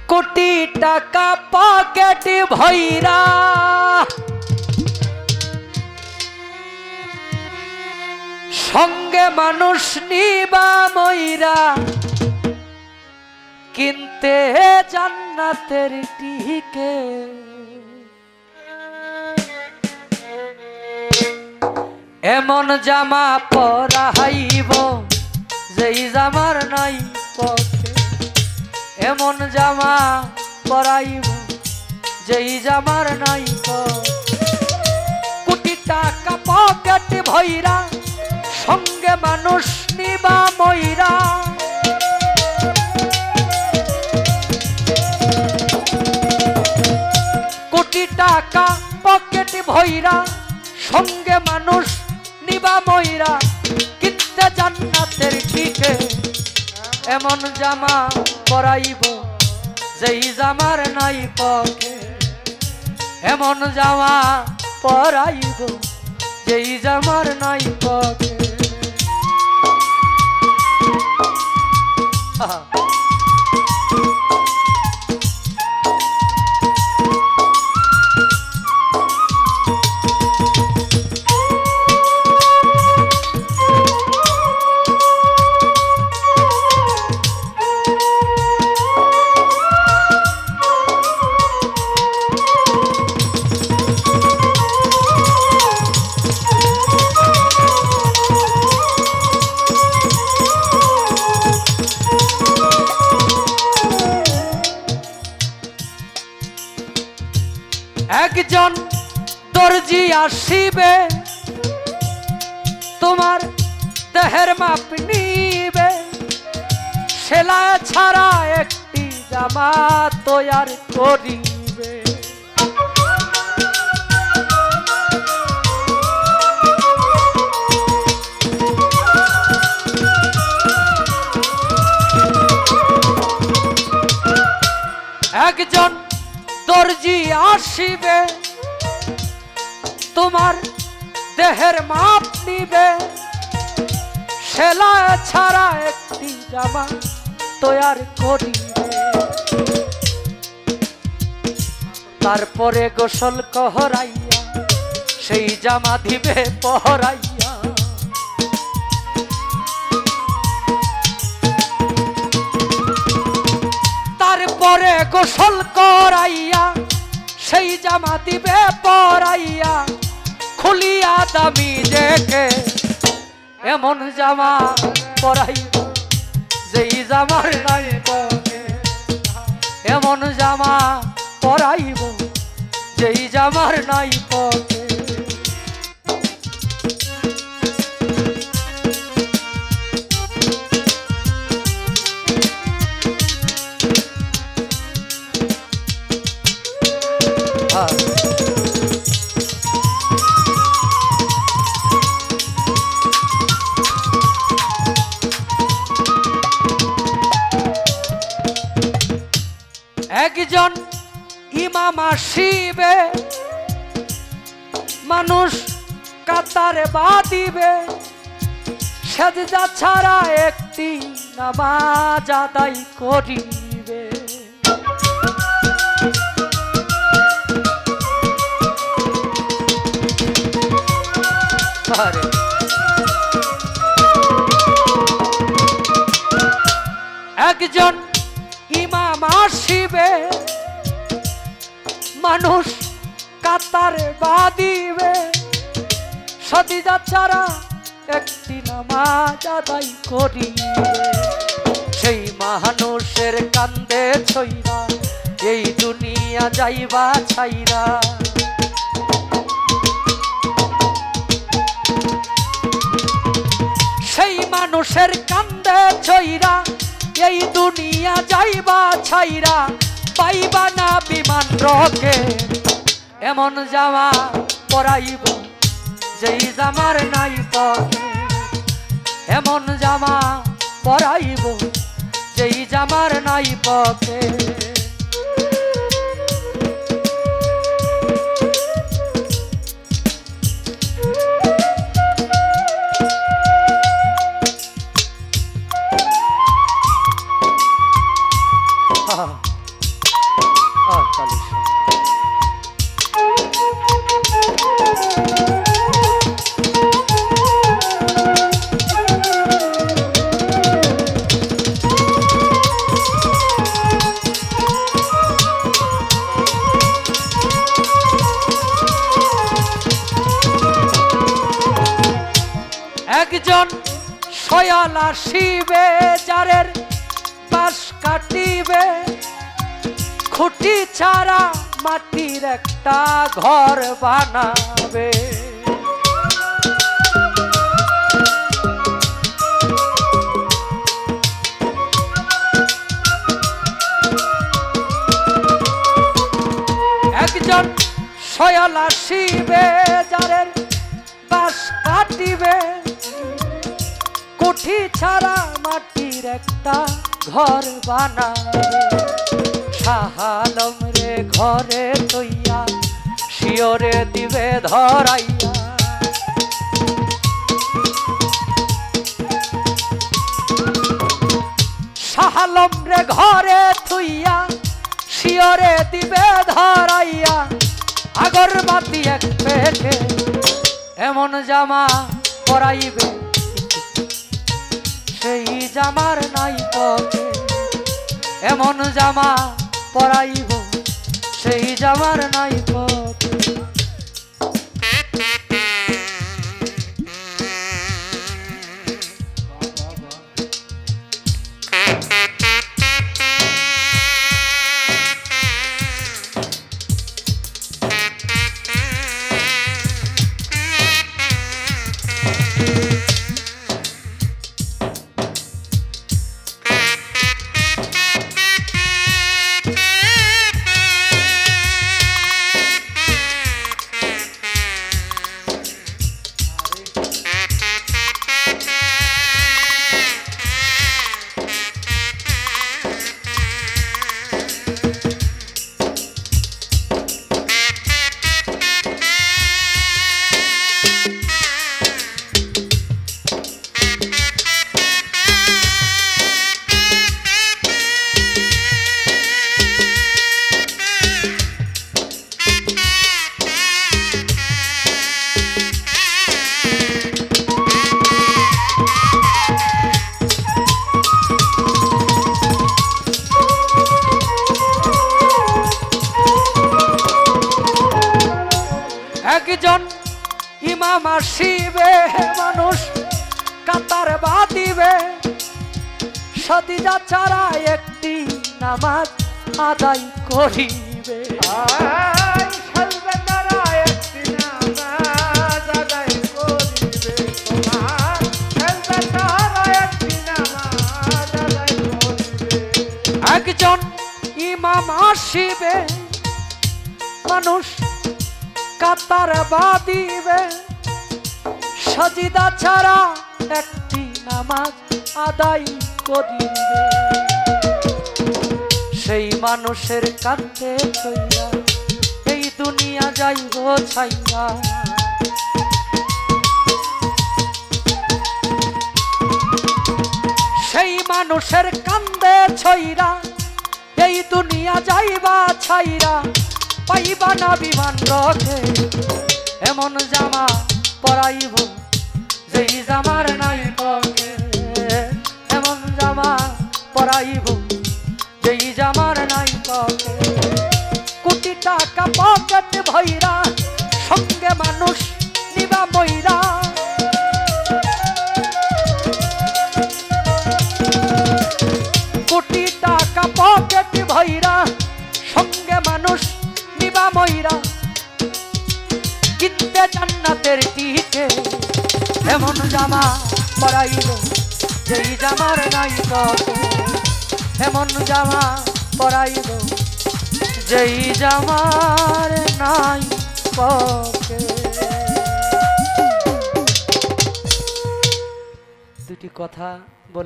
কোটি টাকা পকেটে ভইরা সঙ্গে মানুষ নিবা মইরা কিনতে জান্নাতের টিকে এমন জামা পরাইব যেই জামার নাই পকে এমন জামা পরাইব যেই জামার নাই পকে কোটি টাকা পকেট ভইরা সঙ্গে মানুষ নিবা মইরা কোটি টাকা পকেট ভইরা সঙ্গে মানুষ নিবা মইরা কিনতে জান্নাতের টিকে এমন জামা পরাইব যেই জামার নাই পকে এমন জামা পরাইব যেই জামার নাই পকে একজন দর্জি আসিবে তোমার দেহের মাপ নিবে সেলাই ছাড়া একটি জামা তৈয়ার করিবে একজন দর্জি আসিবে তোমার দেহের মাপ নিবে সেলাই ছাড়া একটি জামা তৈয়ার করিবে তারপরে গোসল করাইয়া সেই জামা দিবে পরাইয়া তারপরে গোসল করাইয়া সেই জামা দিবে পরাইয়া খুলিয়া দামি দেখে এমন জামা পরাইব যেই জামার নাই পকে এমন জামা পরাইব যেই জামার নাই পকে একজন ইমাম আসিবে মানুষ কাতারে বাঁধিবে সেজদা ছাড়া একটি নামাজ আদায় করিবে একজন ইমাম আসিবে মানুষ কাতারে বাঁধিবে সদিদা ছাড়া একটি নামাজ আদায় করিবে সেই মানুষের কান্দে ছইরা এই দুনিয়া যাইবা ছাইরা সেই মানুষের কান্দে ছইরা এই দুনিয়া যাইবা ছাইরা পাইবা না বিমান রকে এমন জামা পরাইব যেই জামার নাই পকে এমন জামা পরাইব যেই জামার নাই পকে সয়ালা শিবে যারের বাঁশ কাটিবে খুঁটি ছাড়া মাটির একটা ঘর বানাবে একজন সয়ালা শিবে যারের বাঁশ কাটিবে কুঠি ছাড়া মাটির একটা ঘর বানাবে শাহালম রে ঘরে তৈয়া শিওরে দিবে ধরাইয়া শাহালম রে ঘরে থুইয়া শিওরে দিবে ধরাইয়া আগরবাতি এক পেটে এমন জামা পরাইবে সেই জামার নাই পকে এমন জামা পরাইব সেই জামার নাই পকে একজন ইমাম আসিবে মানুষ কাতার বাঁধিবে সদিজা ছাড়া একটি নামাজ আদায় করিবে একজন ইমাম আসিবে মানুষ কাতার বাঁধিবে সজিদা ছাড়া একটি নামাজ আদায় করিবে সেই মানুষের কাঁধে ছইয়া এই দুনিয়া যাইব ছাইয়া সেই মানুষের কান্দে ছইরা এই দুনিয়া যাইবা ছাইরা পাইবা না বিমান রথে এমন জামা পরাইব যেই জামার নাই পকে এমন জামা পরাইব যেই জামার নাই পকে কোটি টাকা পকেট ভইরা সঙ্গে মানুষ নিবা মইরা কোটি টাকা পকেট ভইরা সঙ্গে মানুষ নিবা মইরা কিনতে জান্নাতের টিকে এমন জামা পরাইব যেই জামার নাই পকে এমন জামা পরাইব যেই জামার নাই পকে দুটি কথা বলে